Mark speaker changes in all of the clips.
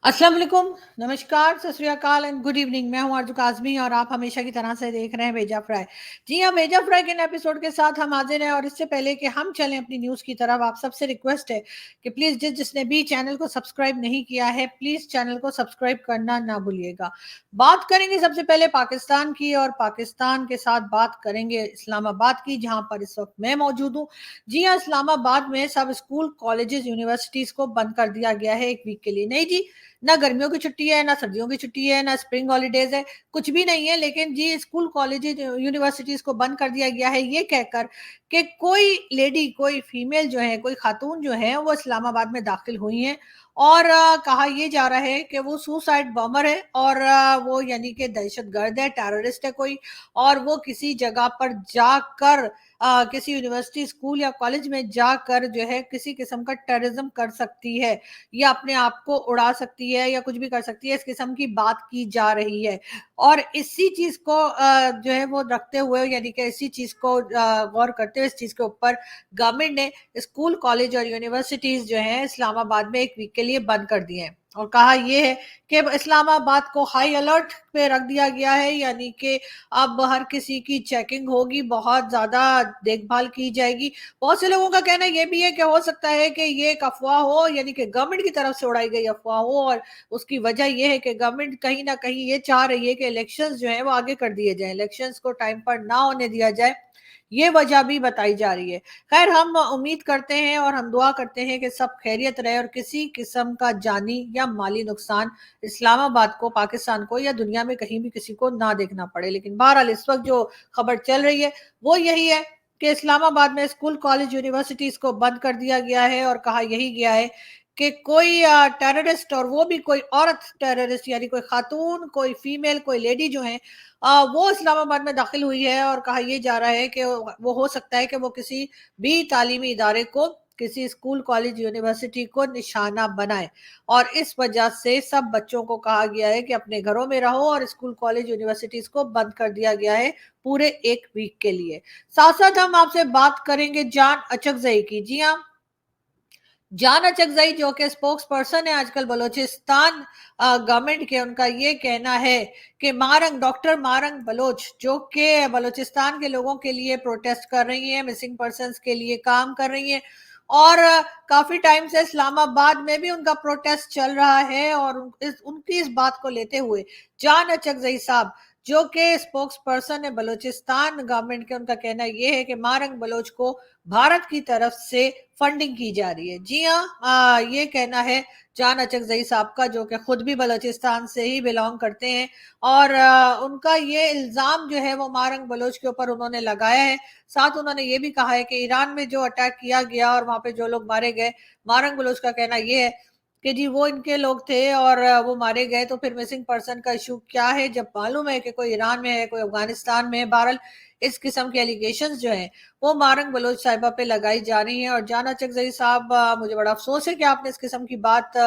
Speaker 1: अस्सलाम वालेकुम, नमस्कार, सत श्री अकाल एंड गुड इवनिंग। मैं हूं आरजू काज़मी और आप हमेशा की तरह से देख रहे हैं भेजा फ्राई। जी हाँ, भेजा फ्राई के नए एपिसोड के साथ हम हाजिर हैं और इससे पहले कि हम चलें अपनी न्यूज़ की तरफ, आप सबसे रिक्वेस्ट है कि प्लीज़ जिसने भी चैनल को सब्सक्राइब नहीं किया है, प्लीज़ चैनल को सब्सक्राइब करना ना भूलिएगा। बात करेंगे सबसे पहले पाकिस्तान की और पाकिस्तान के साथ बात करेंगे इस्लामाबाद की, जहां पर इस वक्त मैं मौजूद हूँ। जी हाँ, इस्लामाबाद में सब स्कूल, कॉलेजेस, यूनिवर्सिटीज़ को बंद कर दिया गया है 1 वीक के लिए। नहीं जी, ना गर्मियों की छुट्टी है, ना सर्दियों की छुट्टी है, ना स्प्रिंग हॉलीडेज है, कुछ भी नहीं है। लेकिन जी स्कूल, कॉलेजेज, यूनिवर्सिटीज को बंद कर दिया गया है ये कहकर कि कोई लेडी, कोई फीमेल जो है, कोई खातून जो है वो इस्लामाबाद में दाखिल हुई हैं और कहा ये जा रहा है कि वो सुसाइड बॉम्बर है और वो यानी कि दहशतगर्द है, टेररिस्ट है कोई, और वो किसी जगह पर जाकर किसी यूनिवर्सिटी, स्कूल या कॉलेज में जाकर जो है किसी किस्म का टेररिज्म कर सकती है या अपने आप को उड़ा सकती है या कुछ भी कर सकती है, इस किस्म की बात की जा रही है। और इसी चीज को जो है वो रखते हुए, यानी कि इसी चीज को गौर करते हुए इस चीज के ऊपर गवर्नमेंट ने स्कूल, कॉलेज और यूनिवर्सिटीज जो है इस्लामाबाद में 1 वीक के लिए बंद कर दिए हैं और कहा यह है कि इस्लामाबाद को हाई अलर्ट पे रख दिया गया है, यानी कि अब हर किसी की चेकिंग होगी, बहुत ज्यादा देखभाल की जाएगी। बहुत से लोगों का कहना यह भी है कि हो सकता है कि ये एक अफवाह हो, यानी कि गवर्नमेंट की तरफ से उड़ाई गई अफवाह हो, और उसकी वजह यह है कि गवर्नमेंट कहीं ना कहीं ये चाह रही है कि इलेक्शंस जो है वो आगे कर दिए जाएं, इलेक्शंस को टाइम पर ना होने दिया जाए, ये वजह भी बताई जा रही है। खैर, हम उम्मीद करते हैं और हम दुआ करते हैं कि सब खैरियत रहे और किसी किस्म का जानी या माली नुकसान इस्लामाबाद को, पाकिस्तान को या दुनिया में कहीं भी किसी को ना देखना पड़े। लेकिन बहरहाल इस वक्त जो खबर चल रही है वो यही है कि इस्लामाबाद में स्कूल, कॉलेज, यूनिवर्सिटीज को बंद कर दिया गया है और कहा यही गया है कि कोई टेररिस्ट, और वो भी कोई औरत टेररिस्ट, यानी कोई खातून, कोई फीमेल, कोई लेडी जो है वो इस्लामाबाद में दाखिल हुई है और कहा यह जा रहा है कि वो हो सकता है कि वो किसी भी तालीमी इदारे को, किसी स्कूल, कॉलेज, यूनिवर्सिटी को निशाना बनाए। और इस वजह से सब बच्चों को कहा गया है कि अपने घरों में रहो और स्कूल, कॉलेज, यूनिवर्सिटीज को बंद कर दिया गया है पूरे 1 वीक के लिए। साथ साथ हम आपसे बात करेंगे जान अचकजई की। जी हाँ, जान अचकजई जो कि स्पोक्स पर्सन है आजकल बलोचिस्तान गवर्नमेंट के, उनका ये कहना है कि मारंग, डॉक्टर मारंग बलोच जो कि बलोचिस्तान के लोगों के लिए प्रोटेस्ट कर रही हैं, मिसिंग पर्सनस के लिए काम कर रही हैं, और काफी टाइम से इस्लामाबाद में भी उनका प्रोटेस्ट चल रहा है। और उनकी इस बात को लेते हुए जान अचकजई साहब जो कि स्पोक्स पर्सन है बलोचिस्तान गवर्नमेंट के, उनका कहना यह है कि मारंग बलोच को भारत की तरफ से फंडिंग की जा रही है। जी हाँ, ये कहना है जान अचकजई साहब का, जो कि खुद भी बलोचिस्तान से ही बिलोंग करते हैं। और उनका ये इल्जाम जो है वो मारंग बलोच के ऊपर उन्होंने लगाया है। साथ उन्होंने ये भी कहा है कि ईरान में जो अटैक किया गया और वहां पे जो लोग मारे गए, मारंग बलोच का कहना ये है कि जी वो इनके लोग थे और वो मारे गए, तो फिर मिसिंग पर्सन का इशू क्या है, जब मालूम है कि कोई ईरान में है, कोई अफगानिस्तान में है। बहरहाल इस किस्म के एलिगेशंस जो हैं वो मारंग बलोच साहिबा पे लगाई जा रही हैं। और जाना अचकजई साहब, मुझे बड़ा अफसोस है कि आपने इस किस्म की बात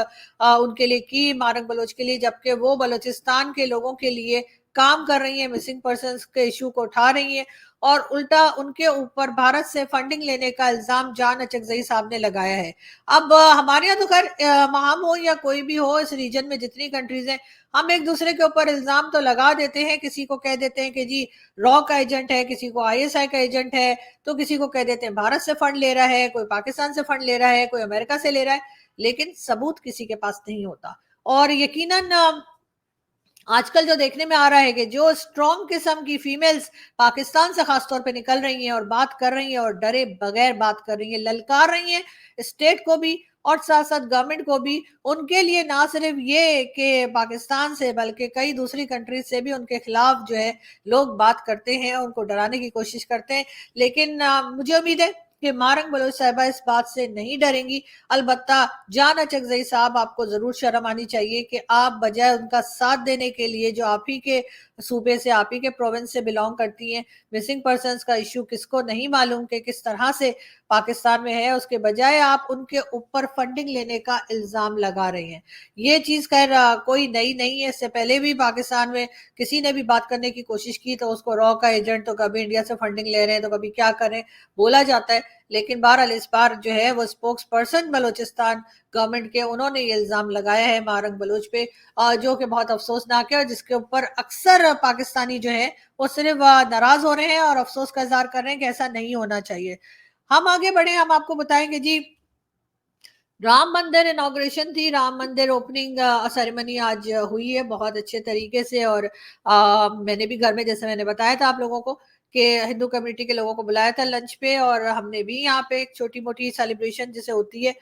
Speaker 1: उनके लिए की, मारंग बलोच के लिए, जबकि वो बलोचिस्तान के लोगों के लिए काम कर रही है, मिसिंग पर्सन के इशू को उठा रही है, और उल्टा उनके ऊपर भारत से फंडिंग लेने का इल्जाम जान अचकजई साहब ने लगाया है। अब हमारे यहाँ तो खैर हम हो या कोई भी हो, इस रीजन में जितनी कंट्रीज हैं, हम एक दूसरे के ऊपर इल्जाम तो लगा देते हैं। किसी को कह देते हैं कि जी रॉ का एजेंट है, किसी को आईएसआई का एजेंट है, तो किसी को कह देते हैं भारत से फंड ले रहा है, कोई पाकिस्तान से फंड ले रहा है, कोई अमेरिका से ले रहा है, लेकिन सबूत किसी के पास नहीं होता। और यकीनन आजकल जो देखने में आ रहा है कि जो स्ट्रॉन्ग किस्म की फीमेल्स पाकिस्तान से खासतौर पे निकल रही हैं और बात कर रही हैं और डरे बगैर बात कर रही हैं, ललकार रही हैं स्टेट को भी और साथ साथ गवर्नमेंट को भी, उनके लिए ना सिर्फ ये कि पाकिस्तान से बल्कि कई दूसरी कंट्रीज से भी उनके खिलाफ जो है लोग बात करते हैं, उनको डराने की कोशिश करते हैं। लेकिन मुझे उम्मीद है कि मारंग बलोच साहिबा इस बात से नहीं डरेंगी। अलबत्ता जान अचकजई साहब, आपको जरूर शर्म आनी चाहिए कि आप बजाय उनका साथ देने के लिए, जो आप ही के सूबे से, आप ही के प्रोविंस से बिलोंग करती हैं, मिसिंग पर्सनस का इशू किसको नहीं मालूम कि किस तरह से पाकिस्तान में है, उसके बजाय आप उनके ऊपर फंडिंग लेने का इल्जाम लगा रहे हैं। ये चीज खैर कोई नई नहीं है, इससे पहले भी पाकिस्तान में किसी ने भी बात करने की कोशिश की तो उसको रॉ का एजेंट, तो कभी इंडिया से फंडिंग ले रहे हैं, तो कभी क्या करें बोला जाता है। लेकिन बहरहाल इस बार जो है वो स्पोक्स पर्सन बलूचिस्तान गवर्नमेंट के, उन्होंने ये इल्जाम लगाया है मारंग बलूच पे, जो कि बहुत अफसोसनाक है और जिसके ऊपर अक्सर पाकिस्तानी जो है वो सिर्फ नाराज हो रहे हैं और अफसोस का इजहार कर रहे हैं कि ऐसा नहीं होना चाहिए। हम आगे बढ़े, हम आपको बताएंगे जी, राम मंदिर इनॉग्रेशन थी, राम मंदिर ओपनिंग सेरेमनी आज हुई है बहुत अच्छे तरीके से। और मैंने भी घर में, जैसे मैंने बताया था आप लोगों को कि हिंदू कम्युनिटी के लोगों को बुलाया था लंच पे, और हमने भी यहाँ पे एक छोटी मोटी सेलिब्रेशन जैसे होती है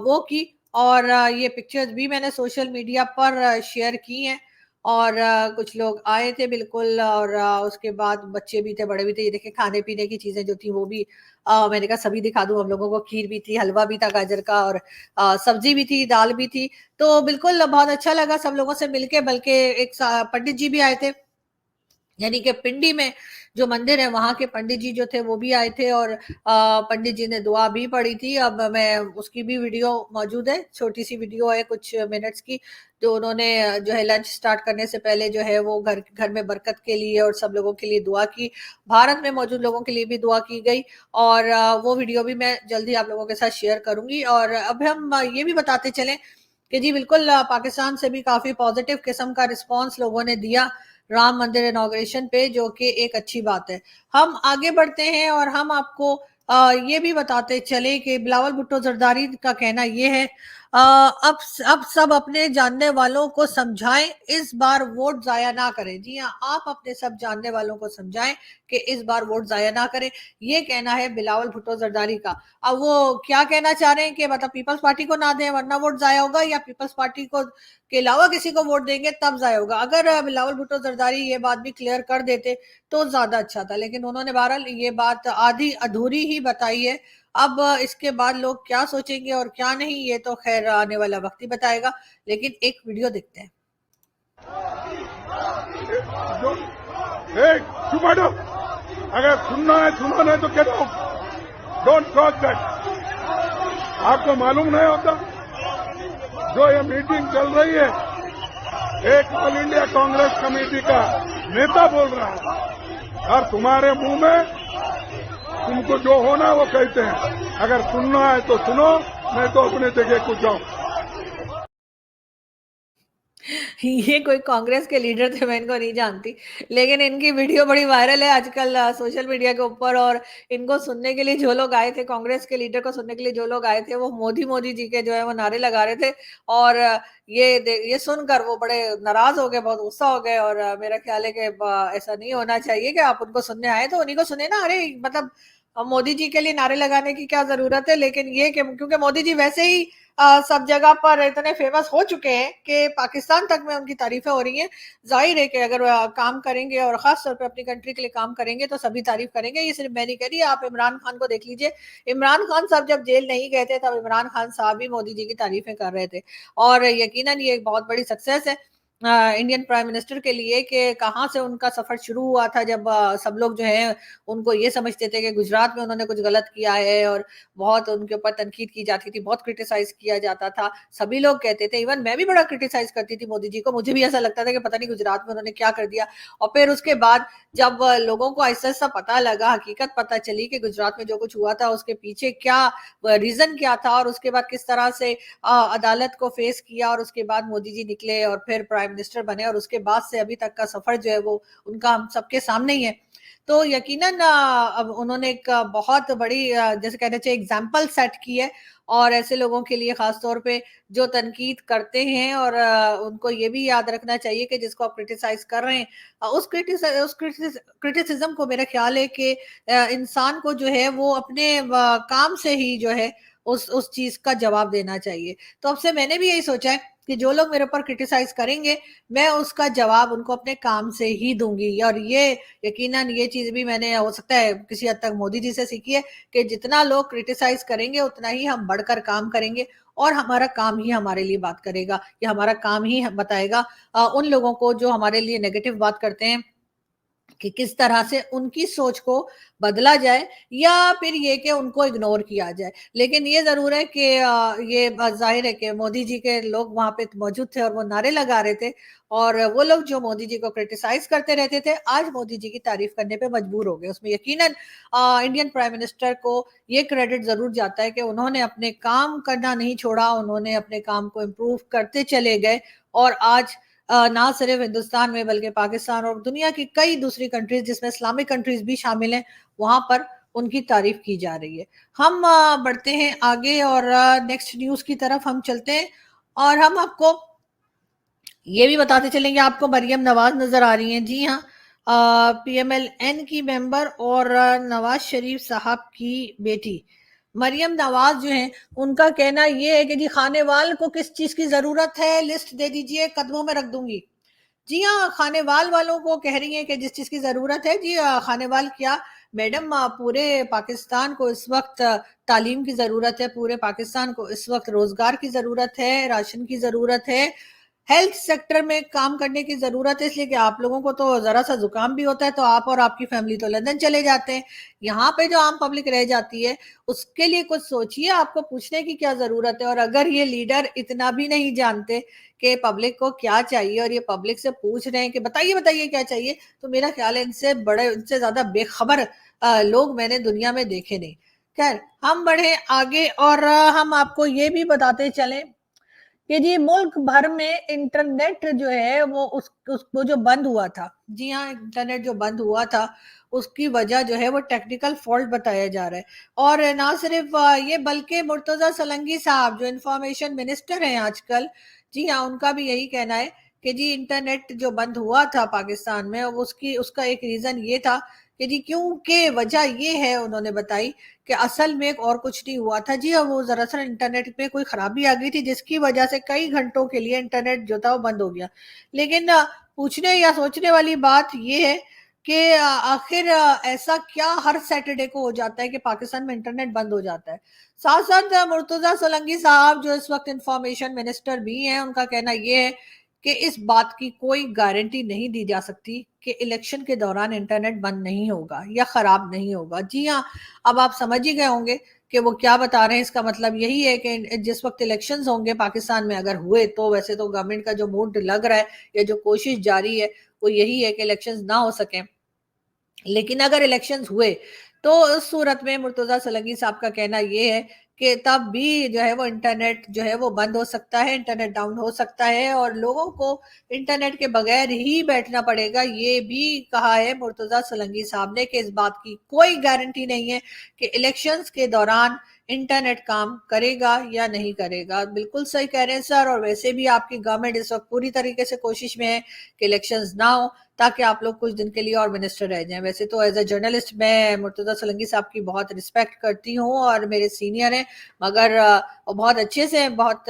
Speaker 1: वो की। और ये पिक्चर्स भी मैंने सोशल मीडिया पर शेयर की हैं। और कुछ लोग आए थे बिल्कुल, और उसके बाद बच्चे भी थे, बड़े भी थे। ये देखिए खाने पीने की चीजें जो थी वो भी मैंने कहा सभी दिखा दूं हम लोगों को। खीर भी थी, हलवा भी था गाजर का, और सब्जी भी थी, दाल भी थी। तो बिल्कुल बहुत अच्छा लगा सब लोगों से मिलके। बल्कि एक पंडित जी भी आए थे, यानी कि पिंडी में जो मंदिर है वहां के पंडित जी जो थे वो भी आए थे, और पंडित जी ने दुआ भी पढ़ी थी। अब मैं उसकी भी वीडियो मौजूद है, छोटी सी वीडियो है कुछ मिनट्स की, जो उन्होंने जो है लंच स्टार्ट करने से पहले जो है वो घर घर में बरकत के लिए और सब लोगों के लिए दुआ की। भारत में मौजूद लोगों के लिए भी दुआ की गई, और वो वीडियो भी मैं जल्दी आप लोगों के साथ शेयर करूंगी। और अब हम ये भी बताते चलें कि जी बिल्कुल पाकिस्तान से भी काफी पॉजिटिव किस्म का रिस्पांस लोगों ने दिया राम मंदिर इनॉग्रेशन पे, जो कि एक अच्छी बात है। हम आगे बढ़ते हैं और हम आपको ये भी बताते चले कि बिलावल भुट्टो जरदारी का कहना ये है, अब सब अपने जानने वालों को समझाएं, इस बार वोट जाया ना करें। जी हाँ, आप अपने सब जानने वालों को समझाएं कि इस बार वोट जाया ना करें, ये कहना है बिलावल भुट्टो जरदारी का। अब वो क्या कहना चाह रहे हैं कि मतलब पीपल्स पार्टी को ना दें वरना वोट जाया होगा, या पीपल्स पार्टी को के अलावा किसी को वोट देंगे तब जाया होगा। अगर बिलावल भुट्टो जरदारी ये बात भी क्लियर कर देते तो ज्यादा अच्छा था, लेकिन उन्होंने बहरहाल ये बात आधी अधूरी ही बताई है। अब इसके बाद लोग क्या सोचेंगे और क्या नहीं, ये तो खैर आने वाला वक्त ही बताएगा। लेकिन एक वीडियो देखते हैं।
Speaker 2: अगर सुनना है सुनो, नहीं तो get out, don't cross that. आपको मालूम नहीं होता जो ये मीटिंग चल रही है, एक ऑल इंडिया कांग्रेस कमेटी का नेता बोल रहा है, और तुम्हारे मुंह में तुमको जो होना वो कहते हैं। अगर सुनना है तो सुनो, नहीं तो अपने जगह को जाओ।
Speaker 1: ये कोई कांग्रेस के लीडर थे, मैं इनको नहीं जानती, लेकिन इनकी वीडियो बड़ी वायरल है आजकल सोशल मीडिया के ऊपर। और इनको सुनने के लिए जो लोग आए थे, कांग्रेस के लीडर को सुनने के लिए जो लोग आए थे, वो मोदी मोदी जी के जो है वो नारे लगा रहे थे। और ये सुनकर वो बड़े नाराज हो गए, बहुत गुस्सा हो गए। और मेरा ख्याल है कि ऐसा नहीं होना चाहिए कि आप उनको सुनने आए तो उन्हीं को सुने ना। अरे मतलब मोदी जी के लिए नारे लगाने की क्या जरूरत है। लेकिन ये कि क्योंकि मोदी जी वैसे ही सब जगह पर इतने फेमस हो चुके हैं कि पाकिस्तान तक में उनकी तारीफें हो रही हैं। जाहिर है कि अगर काम करेंगे और खास तौर पे अपनी कंट्री के लिए काम करेंगे तो सभी तारीफ करेंगे। ये सिर्फ मैं नहीं कह रही, आप इमरान खान को देख लीजिए। इमरान खान साहब जब जेल नहीं गए थे तब इमरान खान साहब भी मोदी जी की तारीफें कर रहे थे। और यकीनन ये एक बहुत बड़ी सक्सेस है इंडियन प्राइम मिनिस्टर के लिए कि कहाँ से उनका सफर शुरू हुआ था, जब सब लोग जो है उनको ये समझते थे कि गुजरात में उन्होंने कुछ गलत किया है, और बहुत उनके ऊपर तनकीद की जाती थी, बहुत क्रिटिसाइज किया जाता था। सभी लोग कहते थे, इवन मैं भी बड़ा क्रिटिसाइज करती थी मोदी जी को। मुझे भी ऐसा लगता था कि पता नहीं गुजरात में उन्होंने क्या कर दिया। और फिर उसके बाद जब लोगों को ऐसा ऐसा पता लगा, हकीकत पता चली कि गुजरात में जो कुछ हुआ था उसके पीछे क्या रीजन क्या था, और उसके बाद किस तरह से अदालत को फेस किया, और उसके बाद मोदी जी निकले और फिर प्राइम मिनिस्टर बने, और उसके बाद से अभी तक का सफर जो है वो उनका हम सबके सामने ही है। तो यकीनन अब उन्होंने एक बहुत बड़ी जैसे कहना चाहिए एग्जाम्पल सेट की है। और ऐसे लोगों के लिए खास तौर पे जो तनकीद करते हैं, और उनको ये भी याद रखना चाहिए कि जिसको आप क्रिटिसाइज कर रहे हैं, उस क्रिटिसिज्म को मेरा ख्याल है कि इंसान को जो है वो अपने काम से ही जो है उस चीज का जवाब देना चाहिए। तो अब से मैंने भी यही सोचा है कि जो लोग मेरे ऊपर क्रिटिसाइज करेंगे, मैं उसका जवाब उनको अपने काम से ही दूंगी। और ये यकीनन ये चीज भी मैंने हो सकता है किसी हद तक मोदी जी से सीखी है कि जितना लोग क्रिटिसाइज करेंगे उतना ही हम बढ़कर काम करेंगे, और हमारा काम ही हमारे लिए बात करेगा, या हमारा काम ही बताएगा उन लोगों को जो हमारे लिए नेगेटिव बात करते हैं کہ کس طرح سے ان کی سوچ کو بدلا جائے یا پھر یہ کہ ان کو اگنور کیا جائے. لیکن یہ ضرور ہے کہ یہ ظاہر ہے کہ مودی جی کے لوگ وہاں پہ موجود تھے اور وہ نعرے لگا رہے تھے, اور وہ لوگ جو مودی جی کو کرٹیسائز کرتے رہتے تھے آج مودی جی کی تعریف کرنے پہ مجبور ہو گئے. اس میں یقیناً انڈین پرائم منسٹر کو یہ کریڈٹ ضرور جاتا ہے کہ انہوں نے اپنے کام کرنا نہیں چھوڑا, انہوں نے اپنے کام کو امپروو کرتے چلے گئے, اور آج نہ صرف ہندوستان میں بلکہ پاکستان اور دنیا کی کئی دوسری کنٹریز جس میں اسلامک کنٹریز بھی شامل ہیں وہاں پر ان کی تعریف کی جا رہی ہے. ہم بڑھتے ہیں آگے اور نیکسٹ نیوز کی طرف ہم چلتے ہیں, اور ہم آپ کو یہ بھی بتاتے چلیں گے آپ کو مریم نواز نظر آ رہی ہیں. جی ہاں, پی ایم ایل این کی ممبر اور نواز شریف صاحب کی بیٹی مریم نواز جو ہیں ان کا کہنا یہ ہے کہ جی خانے وال کو کس چیز کی ضرورت ہے لسٹ دے دیجئے, قدموں میں رکھ دوں گی. جی ہاں, خانے وال والوں کو کہہ رہی ہیں کہ جس چیز کی ضرورت ہے, جی خانے وال کیا میڈم, پورے پاکستان کو اس وقت تعلیم کی ضرورت ہے, پورے پاکستان کو اس وقت روزگار کی ضرورت ہے, راشن کی ضرورت ہے, ہیلتھ سیکٹر میں کام کرنے کی ضرورت ہے. اس لیے کہ آپ لوگوں کو تو ذرا سا زکام بھی ہوتا ہے تو آپ اور آپ کی فیملی تو لندن چلے جاتے ہیں, یہاں پہ جو عام پبلک رہ جاتی ہے اس کے لیے کچھ سوچئے, آپ کو پوچھنے کی کیا ضرورت ہے. اور اگر یہ لیڈر اتنا بھی نہیں جانتے کہ پبلک کو کیا چاہیے اور یہ پبلک سے پوچھ رہے ہیں کہ بتائیے کیا چاہیے, تو میرا خیال ہے ان سے زیادہ بے خبر لوگ میں نے دنیا میں دیکھے نہیں. خیر, ہم بڑھیں آگے اور ہم آپ کو یہ بھی بتاتے چلیں کہ جی ملک بھر میں انٹرنیٹ جو ہے وہ جو بند ہوا تھا, جی ہاں انٹرنیٹ جو بند ہوا تھا اس کی وجہ جو ہے وہ ٹیکنیکل فالٹ بتایا جا رہا ہے. اور نہ صرف یہ بلکہ مرتضی سلنگی صاحب جو انفارمیشن منسٹر ہیں آج کل, جی ہاں ان کا بھی یہی کہنا ہے کہ جی انٹرنیٹ جو بند ہوا تھا پاکستان میں اس کا ایک ریزن یہ تھا کہ جی کیونکہ وجہ یہ ہے, انہوں نے بتائی کہ اصل میں ایک اور کچھ نہیں ہوا تھا. جی وہ دراصل انٹرنیٹ پہ کوئی خرابی آ گئی تھی جس کی وجہ سے کئی گھنٹوں کے لیے انٹرنیٹ جو تھا وہ بند ہو گیا. لیکن پوچھنے یا سوچنے والی بات یہ ہے کہ آخر ایسا کیا ہر سیٹرڈے کو ہو جاتا ہے کہ پاکستان میں انٹرنیٹ بند ہو جاتا ہے. ساتھ ساتھ مرتضی سلنگی صاحب جو اس وقت انفارمیشن منسٹر بھی ہیں, ان کا کہنا یہ ہے کہ اس بات کی کوئی گارنٹی نہیں دی جا سکتی کہ الیکشن کے دوران انٹرنیٹ بند نہیں ہوگا یا خراب نہیں ہوگا. جی ہاں, اب آپ سمجھ ہی گئے ہوں گے کہ وہ کیا بتا رہے ہیں. اس کا مطلب یہی ہے کہ جس وقت الیکشنز ہوں گے پاکستان میں اگر ہوئے تو ویسے تو گورنمنٹ کا جو موڈ لگ رہا ہے یا جو کوشش جاری ہے وہ یہی ہے کہ الیکشنز نہ ہو سکیں, لیکن اگر الیکشنز ہوئے تو اس صورت میں مرتضی سلنگی صاحب کا کہنا یہ ہے کہ تب بھی جو ہے وہ انٹرنیٹ جو ہے وہ بند ہو سکتا ہے, انٹرنیٹ ڈاؤن ہو سکتا ہے اور لوگوں کو انٹرنیٹ کے بغیر ہی بیٹھنا پڑے گا. یہ بھی کہا ہے مرتضی سلنگی صاحب نے کہ اس بات کی کوئی گارنٹی نہیں ہے کہ الیکشنز کے دوران انٹرنیٹ کام کرے گا یا نہیں کرے گا. بالکل صحیح کہہ رہے ہیں سر, اور ویسے بھی آپ کی گورنمنٹ اس وقت پوری طریقے سے کوشش میں ہے کہ الیکشنز نہ ہو تاکہ آپ لوگ کچھ دن کے لیے اور منسٹر رہ جائیں. ویسے تو ایز اے جرنلسٹ میں مرتضی سلنگی صاحب کی بہت رسپیکٹ کرتی ہوں اور میرے سینئر ہیں, مگر بہت اچھے سے بہت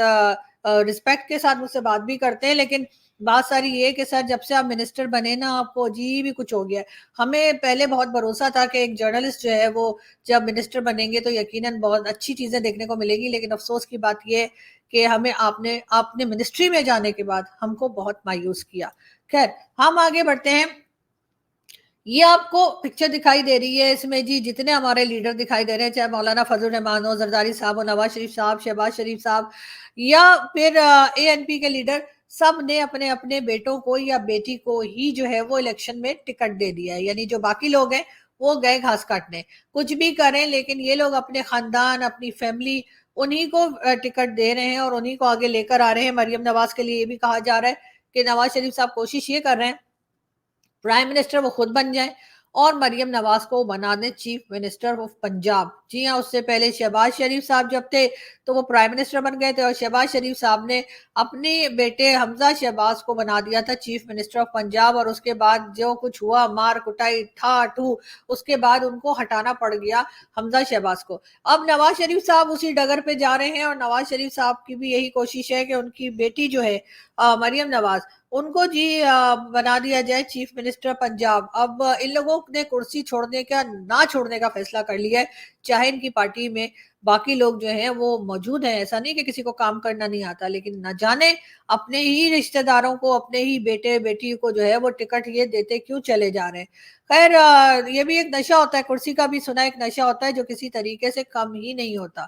Speaker 1: رسپیکٹ کے ساتھ مجھ سے بات بھی کرتے ہیں, لیکن بات ساری یہ کہ سر جب سے آپ منسٹر بنے نا آپ کو عجیب ہی کچھ ہو گیا ہے. ہمیں پہلے بہت بھروسہ تھا کہ ایک جرنلسٹ جو ہے وہ جب منسٹر بنیں گے تو یقیناً بہت اچھی چیزیں دیکھنے کو ملے گی, لیکن افسوس کی بات یہ ہے کہ ہمیں آپ نے منسٹری میں جانے کے بعد ہم کو بہت مایوس کیا. خیر, ہم آگے بڑھتے ہیں. یہ آپ کو پکچر دکھائی دے رہی ہے, اس میں جی جتنے ہمارے لیڈر دکھائی دے رہے ہیں, چاہے مولانا فضل الرحمان ہو, زرداری صاحب ہو, نواز شریف صاحب, شہباز شریف صاحب یا پھر اے این پی کے لیڈر, سب نے اپنے اپنے بیٹوں کو یا بیٹی کو ہی جو ہے وہ الیکشن میں ٹکٹ دے دیا ہے. یعنی جو باقی لوگ ہیں وہ گئے گھاس کاٹنے, کچھ بھی کریں لیکن یہ لوگ اپنے خاندان, اپنی فیملی, انہی کو ٹکٹ دے رہے ہیں اور انہی کو آگے لے کر آ رہے ہیں. مریم نواز کے لیے یہ بھی کہا جا رہا ہے کہ نواز شریف صاحب کوشش یہ کر رہے ہیں پرائم منسٹر وہ خود بن جائیں اور مریم نواز کو بنا دیں چیف منسٹر آف پنجاب. جی ہاں, اس سے پہلے شہباز شریف صاحب جب تھے تو وہ پرائم منسٹر بن گئے تھے اور شہباز شریف صاحب نے اپنے بیٹے حمزہ شہباز کو بنا دیا تھا چیف منسٹر آف پنجاب, اور اس کے بعد جو کچھ ہوا مار کٹائی ٹھا ٹھو, اس کے بعد ان کو ہٹانا پڑ گیا حمزہ شہباز کو. اب نواز شریف صاحب اسی ڈگر پہ جا رہے ہیں اور نواز شریف صاحب کی بھی یہی کوشش ہے کہ ان کی بیٹی جو ہے مریم نواز उनको जी बना दिया जाए चीफ मिनिस्टर पंजाब। अब इन लोगों ने कुर्सी छोड़ने का ना छोड़ने का फैसला कर लिया है, चाहे इनकी पार्टी में बाकी लोग जो हैं वो मौजूद हैं। ऐसा नहीं कि किसी को काम करना नहीं आता, लेकिन न जाने अपने ही रिश्तेदारों को, अपने ही बेटे बेटी को जो है वो टिकट ये देते क्यों चले जा रहे हैं। खैर ये भी एक नशा होता है, कुर्सी का भी सुना एक नशा होता है जो किसी तरीके से कम ही नहीं होता।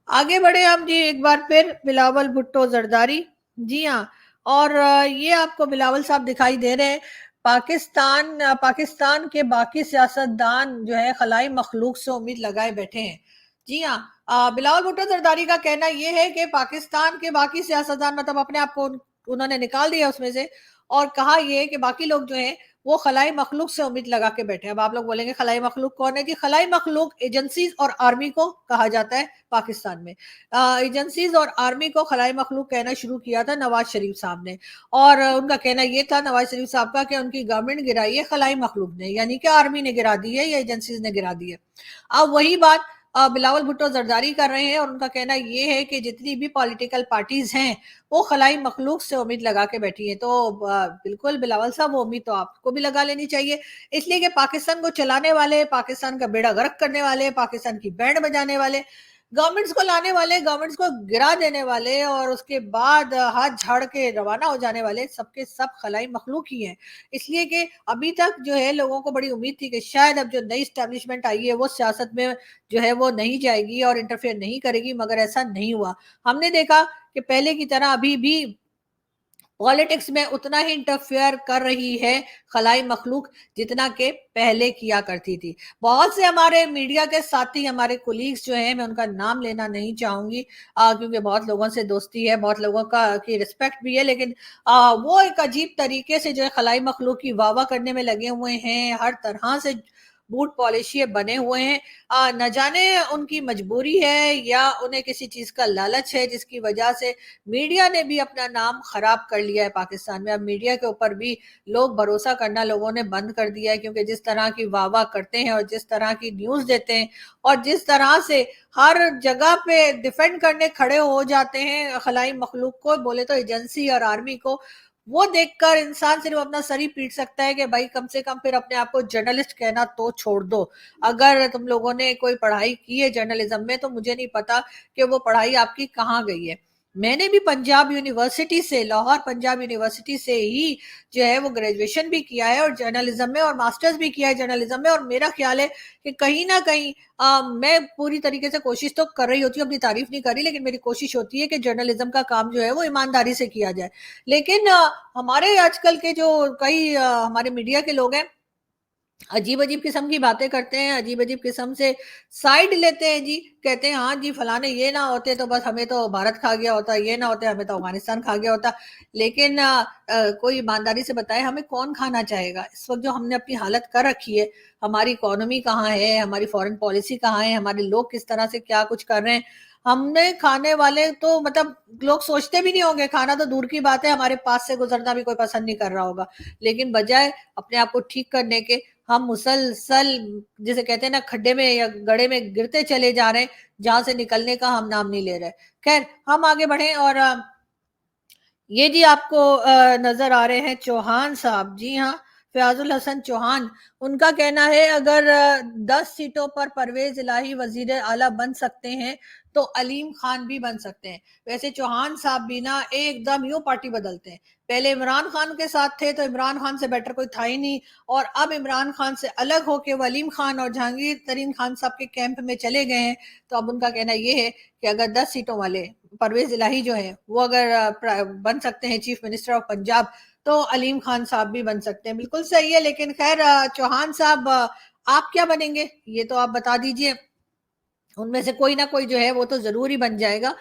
Speaker 1: आगे बढ़े हम जी एक बार फिर बिलावल भुट्टो जरदारी। जी हाँ, और ये आपको बिलावल साहब दिखाई दे रहे हैं। पाकिस्तान के बाकी सियासतदान जो है खलाई मखलूक से उम्मीद लगाए बैठे हैं। जी हाँ, बिलावल भुट्टो जरदारी का कहना ये है कि पाकिस्तान के बाकी सियासतदान मतलब अपने आप को उन्होंने निकाल दिया उसमें से, और कहा ये कि बाकी लोग जो हैं वो खलाई मखलूक से उम्मीद लगा के बैठे हैं। अब आप लोग बोलेंगे खलाई मखलूक कौन है जी? खलाई मखलूक एजेंसीज और आर्मी को कहा जाता है पाकिस्तान में। एजेंसीज और आर्मी को खलाई मखलूक कहना शुरू किया था नवाज शरीफ साहब ने, और उनका कहना ये था नवाज शरीफ साहब का कि उनकी गवर्नमेंट गिराई है खलाई मखलूक ने, यानी कि आर्मी ने गिरा दी है या एजेंसीज ने गिरा दी है। अब वही बात बिलावल भुट्टो जरदारी कर रहे हैं, और उनका कहना ये है कि जितनी भी पॉलिटिकल पार्टीज हैं वो खलाई मखलूक से उम्मीद लगा के बैठी है। तो बिल्कुल बिलावल साहब वो उम्मीद तो आपको भी लगा लेनी चाहिए, इसलिए कि पाकिस्तान को चलाने वाले, पाकिस्तान का बेड़ा गर्क करने वाले, पाकिस्तान की बैंड बजाने वाले, गवर्नमेंट्स को लाने वाले, गवर्नमेंट्स को गिरा देने वाले और उसके बाद हाथ झाड़ के रवाना हो जाने वाले सबके सब खलाई मखलूक ही हैं। इसलिए कि अभी तक जो है लोगों को बड़ी उम्मीद थी कि शायद अब जो नई स्टैब्लिशमेंट आई है वो सियासत में जो है वो नहीं जाएगी और इंटरफेयर नहीं करेगी, मगर ऐसा नहीं हुआ। हमने देखा कि पहले की तरह अभी भी पॉलिटिक्स में उतना ही इंटरफेयर कर रही है खलाई मखलूक जितना के पहले किया करती थी। बहुत से हमारे मीडिया के साथी, हमारे कोलीग्स जो हैं, मैं उनका नाम लेना नहीं चाहूंगी क्योंकि बहुत लोगों से दोस्ती है, बहुत लोगों का की रिस्पेक्ट भी है, लेकिन वो एक अजीब तरीके से जो है खलाई मखलूक की वाह वाह करने में लगे हुए हैं, हर तरह से बूट पॉलिशिए बने हुए हैं। न जाने उनकी मजबूरी है या उन्हें किसी चीज का लालच है जिसकी वजह से मीडिया ने भी अपना नाम खराब कर लिया है पाकिस्तान में। अब मीडिया के ऊपर भी लोग भरोसा करना लोगों ने बंद कर दिया है, क्योंकि जिस तरह की वाह वाह करते हैं और जिस तरह की न्यूज देते हैं और जिस तरह से हर जगह पे डिफेंड करने खड़े हो जाते हैं खलाई मखलूक को, बोले तो एजेंसी और आर्मी को, वो देखकर इंसान सिर्फ अपना सर ही पीट सकता है कि भाई कम से कम फिर अपने आप को जर्नलिस्ट कहना तो छोड़ दो। अगर तुम लोगों ने कोई पढ़ाई की है जर्नलिज्म में तो मुझे नहीं पता कि वो पढ़ाई आपकी कहाँ गई है। मैंने भी पंजाब यूनिवर्सिटी से, लाहौर पंजाब यूनिवर्सिटी से ही जो है वो ग्रेजुएशन भी किया है और जर्नलिज्म में, और मास्टर्स भी किया है जर्नलिज्म में। और मेरा ख्याल है कि कहीं ना कहीं मैं पूरी तरीके से कोशिश तो कर रही होती हूँ, अपनी तारीफ नहीं कर रही, लेकिन मेरी कोशिश होती है कि जर्नलिज्म का काम जो है वो ईमानदारी से किया जाए। लेकिन हमारे आजकल के जो कई हमारे मीडिया के लोग हैं अजीब अजीब किस्म की बातें करते हैं, अजीब अजीब किस्म से साइड लेते हैं जी, कहते हैं हाँ जी फलाने ये ना होते तो बस हमें तो भारत खा गया होता, ये ना होते हमें तो अफगानिस्तान खा गया होता। लेकिन कोई ईमानदारी से बताए हमें कौन खाना चाहेगा इस वक्त जो हमने अपनी हालत कर रखी है। हमारी इकोनॉमी कहाँ है, हमारी फॉरेन पॉलिसी कहाँ है, हमारे लोग किस तरह से क्या कुछ कर रहे हैं। हमने खाने वाले तो मतलब लोग सोचते भी नहीं होंगे, खाना तो दूर की बात है, हमारे पास से गुजरना भी कोई पसंद नहीं कर रहा होगा। लेकिन बजाय अपने आप को ठीक करने के हम मुसलसल जिसे कहते हैं ना खड्डे में या गड्ढे में गिरते चले जा रहे हैं, जहां से निकलने का हम नाम नहीं ले रहे। खैर हम आगे बढ़े, और ये जी आपको नजर आ रहे हैं चौहान साहब। जी हाँ, फयाजुल हसन चौहान, उनका कहना है अगर 10 सीटों पर परवेज इलाही वजीर आला बन सकते हैं तो अलीम खान भी बन सकते हैं। वैसे चौहान साहब भी ना एकदम यूं पार्टी बदलते हैं, पहले इमरान खान के साथ थे तो इमरान खान से बेटर कोई था ही नहीं, और अब इमरान खान से अलग होके वलीम खान और जहांगीर तरीन खान साहब के कैंप में चले गए हैं। तो अब उनका कहना ये है कि अगर 10 सीटों वाले परवेज इलाही जो है वो अगर बन सकते हैं चीफ मिनिस्टर ऑफ पंजाब तो अलीम खान साहब भी बन सकते हैं। बिल्कुल सही है, लेकिन खैर चौहान साहब आप क्या बनेंगे ये तो आप बता दीजिए। उनमें से कोई ना कोई जो है वो तो जरूर ही बन जाएगा,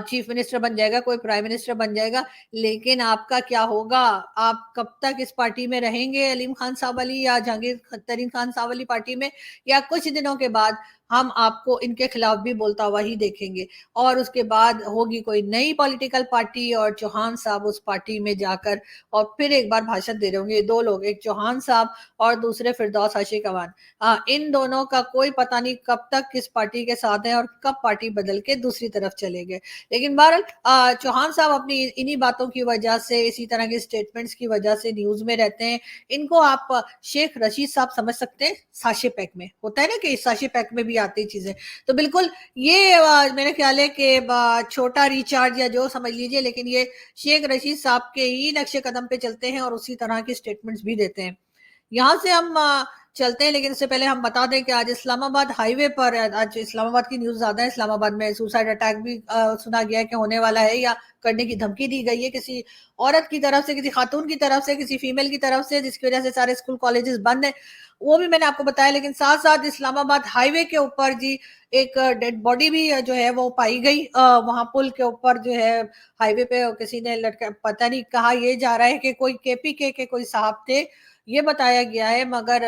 Speaker 1: चीफ मिनिस्टर बन जाएगा, कोई प्राइम मिनिस्टर बन जाएगा। लेकिन आपका क्या होगा, आप कब तक इस पार्टी में रहेंगे, अलीम खान साहब वाली या जहांगीर तरीन खान साहब वाली पार्टी में, या कुछ दिनों के बाद ہم آپ کو ان کے خلاف بھی بولتا ہوا ہی دیکھیں گے، اور اس کے بعد ہوگی کوئی نئی پولیٹیکل پارٹی اور چوہان صاحب اس پارٹی میں جا کر اور پھر ایک بار بھاشن دے رہے ہوں گے. دو لوگ، ایک چوہان صاحب اور دوسرے فردوس عاشق امان. ان دونوں کا کوئی پتہ نہیں کب تک کس پارٹی کے ساتھ ہیں اور کب پارٹی بدل کے دوسری طرف چلے گئے. لیکن بہرحال چوہان صاحب اپنی انہی باتوں کی وجہ سے، اسی طرح کے سٹیٹمنٹس کی وجہ سے نیوز میں رہتے ہیں. ان کو آپ شیخ رشید صاحب سمجھ سکتے ہیں، ساشے پیک میں ہوتا ہے نا کہ ساشے پیک میں بھی آتی چیزیں، تو بالکل یہ میرے خیال ہے کہ چھوٹا ریچارج یا جو سمجھ لیجئے، لیکن یہ شیخ رشید صاحب کے ہی نقش قدم پہ چلتے ہیں اور اسی طرح کی سٹیٹمنٹس بھی دیتے ہیں. یہاں سے ہم چلتے ہیں، لیکن اس سے پہلے ہم بتا دیں کہ آج اسلام آباد ہائی وے پر، آج اسلام آباد کی نیوز زیادہ ہے، اسلام آباد میں سوسائڈ اٹیک بھی سنا گیا ہے کہ ہونے والا ہے یا کرنے کی دھمکی دی گئی ہے کسی عورت کی طرف سے، کسی خاتون کی طرف سے، کسی فیمیل کی طرف سے، جس کی وجہ سے سارے اسکول کالجز بند ہیں. وہ بھی میں نے آپ کو بتایا. لیکن ساتھ ساتھ اسلام آباد ہائی وے کے اوپر جی ایک ڈیڈ باڈی بھی جو ہے وہ پائی گئی. وہاں پل کے اوپر جو ہے ہائی وے پہ کسی نے لٹکا، پتہ نہیں کہا یہ جا رہا ہے کہ کوئی کے پی کے کوئی صاحب تھے، یہ بتایا گیا ہے، مگر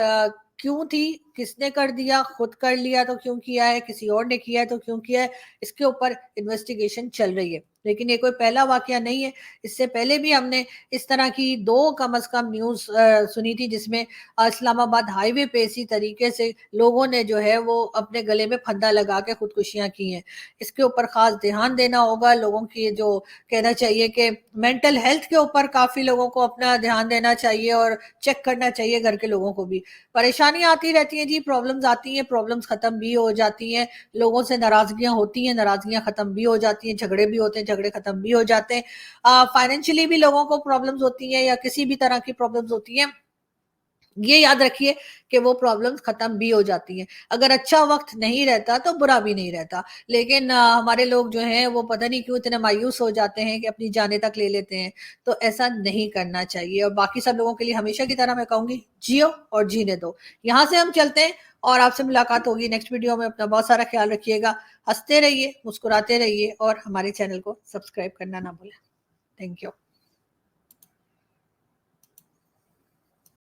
Speaker 1: کیوں تھی، کس نے کر دیا، خود کر لیا تو کیوں کیا ہے، کسی اور نے کیا ہے تو کیوں کیا ہے، اس کے اوپر انویسٹیگیشن چل رہی ہے. لیکن یہ کوئی پہلا واقعہ نہیں ہے، اس سے پہلے بھی ہم نے اس طرح کی دو کم از کم نیوز سنی تھی جس میں اسلام آباد ہائی وے پہ اسی طریقے سے لوگوں نے جو ہے وہ اپنے گلے میں پھندا لگا کے خودکشیاں کی ہیں. اس کے اوپر خاص دھیان دینا ہوگا لوگوں کی، جو کہنا چاہیے کہ مینٹل ہیلتھ کے اوپر کافی لوگوں کو اپنا دھیان دینا چاہیے اور چیک کرنا چاہیے گھر کے لوگوں کو بھی. پریشانیاں آتی رہتی ہیں جی، پرابلمز آتی ہیں، پرابلمز ختم بھی ہو جاتی ہیں، لوگوں سے ناراضگیاں ہوتی ہیں، ناراضگیاں ختم بھی ہو جاتی ہیں، جھگڑے بھی ہوتے ہیں، جھگڑے ختم بھی ہو جاتے ہیں. فائنینشلی بھی لوگوں کو پرابلمز ہوتی ہیں یا کسی بھی طرح کی پرابلمز ہوتی ہیں، یہ یاد رکھیے کہ وہ پرابلمز ختم بھی ہو جاتی ہیں. اگر اچھا وقت نہیں رہتا تو برا بھی نہیں رہتا. لیکن ہمارے لوگ جو ہیں وہ پتہ نہیں کیوں اتنے مایوس ہو جاتے ہیں کہ اپنی جانیں تک لے لیتے ہیں. تو ایسا نہیں کرنا چاہیے. اور باقی سب لوگوں کے لیے ہمیشہ کی طرح میں کہوں گی، جیو اور جینے دو. یہاں سے ہم چلتے ہیں اور آپ سے ملاقات ہوگی نیکسٹ ویڈیو میں. اپنا بہت سارا خیال رکھیے گا، ہنستے رہیے، مسکراتے رہیے اور ہمارے چینل کو سبسکرائب کرنا نہ بھولیں. Thank you.